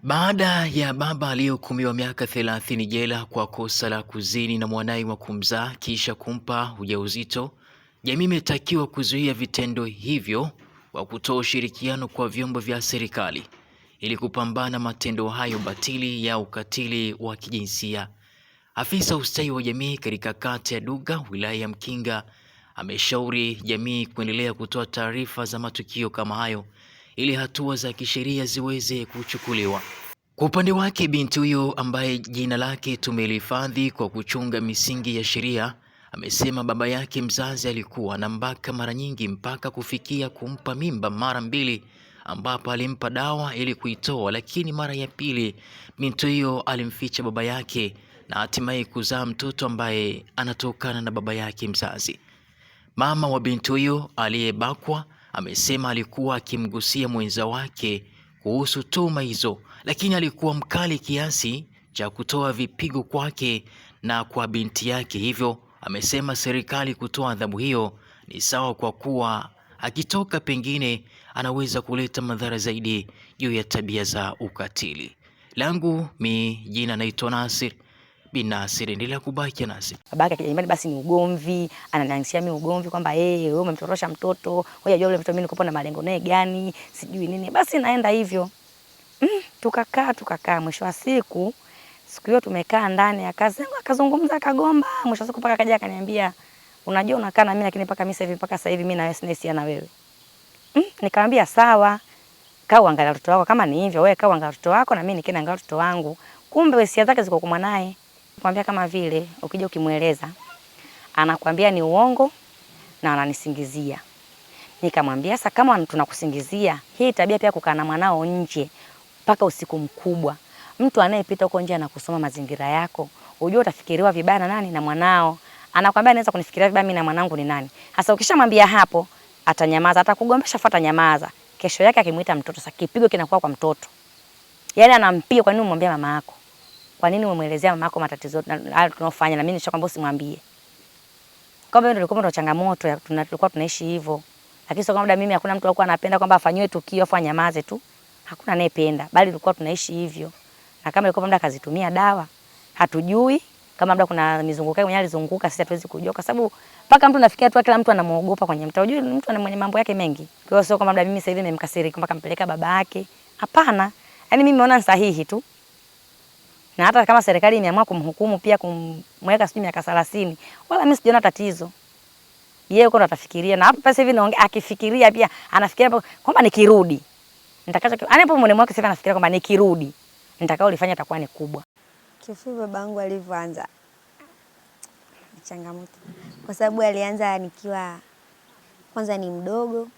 Baada ya baba aliyehukumiwa miaka 30 jela kwa kosa la kuzini na mwanae wa kumzaa kisha kumpa ujauzito, jamii imetakiwa kuzuia vitendo hivyo kwa kutoa ushirikiano kwa vyombo vya serikali ili kupambana matendo hayo batili ya ukatili wa kijinsia. Afisa ustawi wa jamii katika kata ya Duga, wilaya ya Mkinga, ameshauri jamii kuendelea kutoa taarifa za matukio kama hayo ili hatua za kisheria ziweze kuchukuliwa. Kwa upande wake, binti huyo ambaye jina lake tumelihifadhi kwa kuchunga misingi ya sheria, amesema baba yake mzazi alikuwa anambaka mara nyingi mpaka kufikia kumpa mimba mara 2, ambapo alimpa dawa ili kuitoa, lakini mara ya pili binti huyo alimficha baba yake na hatimaye kuzaa mtoto ambaye anatokana na baba yake mzazi. Mama wa binti huyo aliyebakwa amesema alikuwa akimgusia mwenza wake kuhusu tuhuma hizo, lakini alikuwa mkali kiasi cha kutoa vipigo kwake na kwa binti yake. Hivyo amesema serikali kutoa adhabu hiyo ni sawa, kwa kuwa akitoka pengine anaweza kuleta madhara zaidi juu ya tabia za ukatili. Langu mi jina naitwa Nasir bin Nasir, endelea kubaki nasi. Babake akija nyumbani basi ni ugomvi, ananianzishia mimi ugomvi kwamba wewe umemtorosha mtoto, wewe unajua yule mtoto mimi niko na malengo naye gani, sijui nini. Basi naenda hivyo. Tukakaa mwisho wa siku hiyo tumekaa ndani ya kazi, akazungumza akagomba, mwisho wa siku paka kaja akaniambia, unajua unakaa na mimi lakini mpaka sasa hivi mimi na wewe sina hisia na wewe. Nikamwambia sawa, kaa uangalia watoto wako, kama ni hivyo wewe kaa uangalia watoto wako na mimi nikienda angalia watoto wangu. Kumbe hisia zake ziko kwa mwanae. Nikamwambia kama vile ukija ukimueleza anakuambia ni uongo na ananisingizia. Nikamwambia sasa kama tunakusingizia, hii tabia pia kukaa na mwanao nje mpaka usiku mkubwa. Mtu anayepita huko nje anakusoma mazingira yako, unajua utafikiriwa vibaya na nani? Na mwanao. Anakuambia anaweza kunifikiria vibaya mimi na mwanangu ni nani? Sasa ukishamwambia hapo, atanyamaza, atakugombesha, fuata nyamaza. Kesho yake akimuita mtoto, sasa kipigo kinakuwa kwa mtoto. Yaani anampiga, kwa nini umwambia mama yako? Kwa nini umemuelezea mama yako matatizo tunayofanya na mimi nishakwambia usimwambie? Kwa hiyo ndio changamoto tulikuwa tunaishi hivyo. Lakini sio kama mimi hakuna mtu alikuwa anapenda kwamba afanywe tukio afu anyamaze tu. Hakuna anayependa, bali tulikuwa tunaishi hivyo. Na kama ilikuwa mda kazitumia dawa, hatujui. Kama mda kuna mizunguko yake mwenyewe alizunguka, sisi hatuwezi kujua kwa sababu mpaka mtu nafikia tu kila mtu anamuogopa kwenye mtaa. Unajua mtu ana mwenye mambo yake mengi. Kwa hiyo sio kama mda mimi sasa hivi nimemkasirika mpaka mpeleka baba yake. Hapana. Yaani mimi naona ni sahihi tu. Na hata kama serikali imeamua kumhukumu pia kumweka sijui miaka 30, wala mimi sijaona tatizo. Yeye uko ndo atafikiria, na hapo sasa hivi naongea akifikiria pia anafikiria kwamba nikirudi nitakacho anapo mwenye mwake sasa anafikiria kwamba nikirudi nitakao lifanya takuwa ni kubwa. Kifupi babangu alivyoanza changamoto, kwa sababu alianza nikiwa kwanza ni mdogo,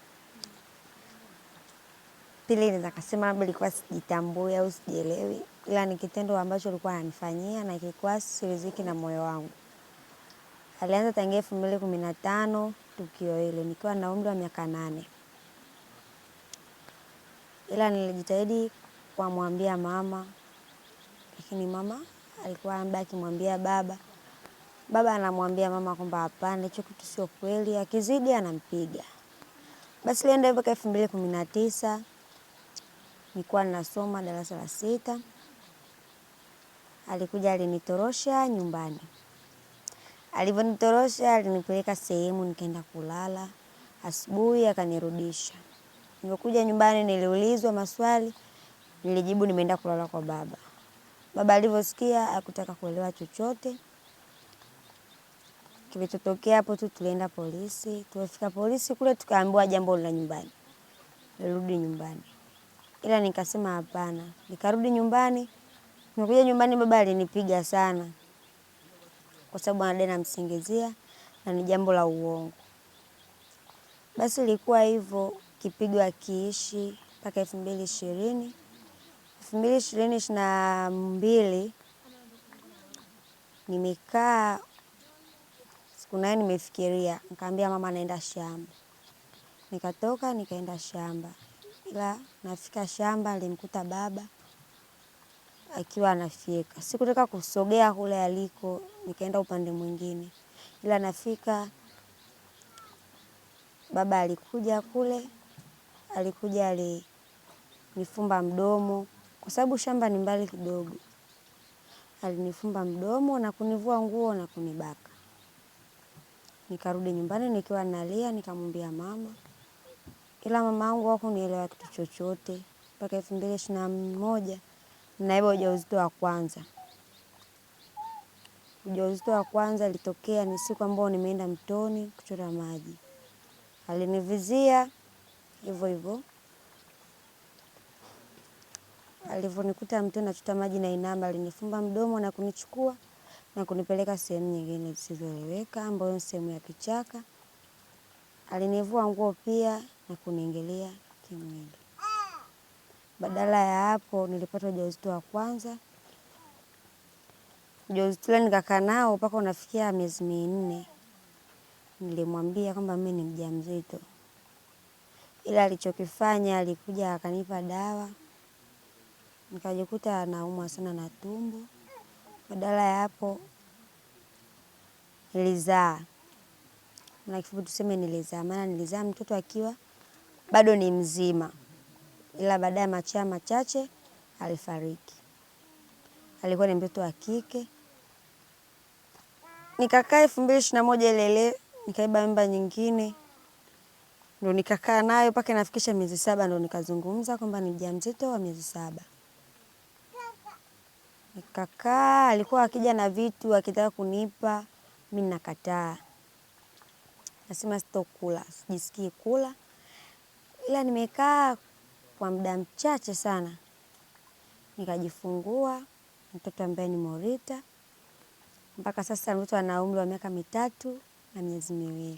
pili naweza kusema labda ilikuwa sijitambui au sijielewi, ila ni kitendo ambacho alikuwa ananifanyia na kilikuwa siridhiki na moyo wangu. Alianza tangia 2015 tukio hilo nikiwa na umri wa miaka 8. Ila nilijitahidi kumwambia mama, lakini mama alikuwa anabaki kumwambia baba. Baba anamwambia mama kwamba hapana, hicho kitu sio kweli, akizidi anampiga. Basi lienda hivyo 2019 nilikuwa ninasoma darasa la 6. Alikuja alinitorosha nyumbani. Alivyonitorosha alinipeleka sehemu nikaenda kulala. Asubuhi akanirudisha. Nilipokuja nyumbani niliulizwa maswali, nilijibu nimeenda kulala kwa baba. Baba alivyosikia hakutaka kuelewa chochote. Kilichotokea hapo tu tulienda polisi. Tulifika polisi kule tukaambiwa jambo la nyumbani. Nirudi nyumbani. Ila nikasema hapana. Nikarudi nyumbani. Nikuja nyumbani baba alinipiga sana. Kwa sababu anadai namsingizia na ni jambo la uongo. Basi ilikuwa hivyo, kipigo akiishi mpaka 2020. 2022 nimekaa siku naye nimefikiria, nikamwambia mama naenda shamba. Nikatoka nikaenda shamba. Ila nafika shamba alimkuta baba akiwa anafyeka. Sikutaka kusogea kule aliko, nikaenda upande mwingine. Ila nafika baba alikuja kule, alikuja alinifumba mdomo, kwa sababu shamba ni mbali kidogo. Alinifumba mdomo na kunivua nguo na kunibaka. Nikarudi nyumbani nikiwa nalia, nikamwambia mama. Ila mama yangu hakunielewa kitu chochote. Mpaka 2021 ninabeba ujauzito wa kwanza. Ujauzito wa kwanza ilitokea ni siku ambayo nimeenda mtoni kuchota maji. Alinivizia hivyo hivyo. Alivyonikuta mtoni nachota maji na inama, alinifumba mdomo na kunichukua na kunipeleka sehemu nyingine zisizoeleweka ambayo ni sehemu ya kichaka. Alinivua nguo pia na kuniingilia kimwili. Badala ya hapo nilipata ujauzito wa kwanza. Ujauzito ule nikakaa nao mpaka unafikia miezi 4. Nilimwambia kwamba mimi ni mjamzito. Ila alichokifanya alikuja akanipa dawa. Nikajikuta naumwa sana na tumbo. Badala ya hapo nilizaa. Na kifupi tuseme nilizaa, maana nilizaa mtoto akiwa bado ni mzima. Ila baada ya masaa machache alifariki. Alikuwa ni mtoto wa kike. Nikakaa 2021 ile nikaiba mimba nyingine. Ndio nikakaa nayo mpaka nafikisha miezi 7 ndio nikazungumza kwamba ni mjamzito wa miezi 7. Nikakaa, alikuwa akija na vitu akitaka kunipa, mimi nakataa. Nasema sitokula, sijisikii kula. Ila nimekaa kwa muda mchache sana. Nikajifungua mtoto ambaye ni Morita. Mpaka sasa mtoto ana umri wa miaka 3 na miezi 2.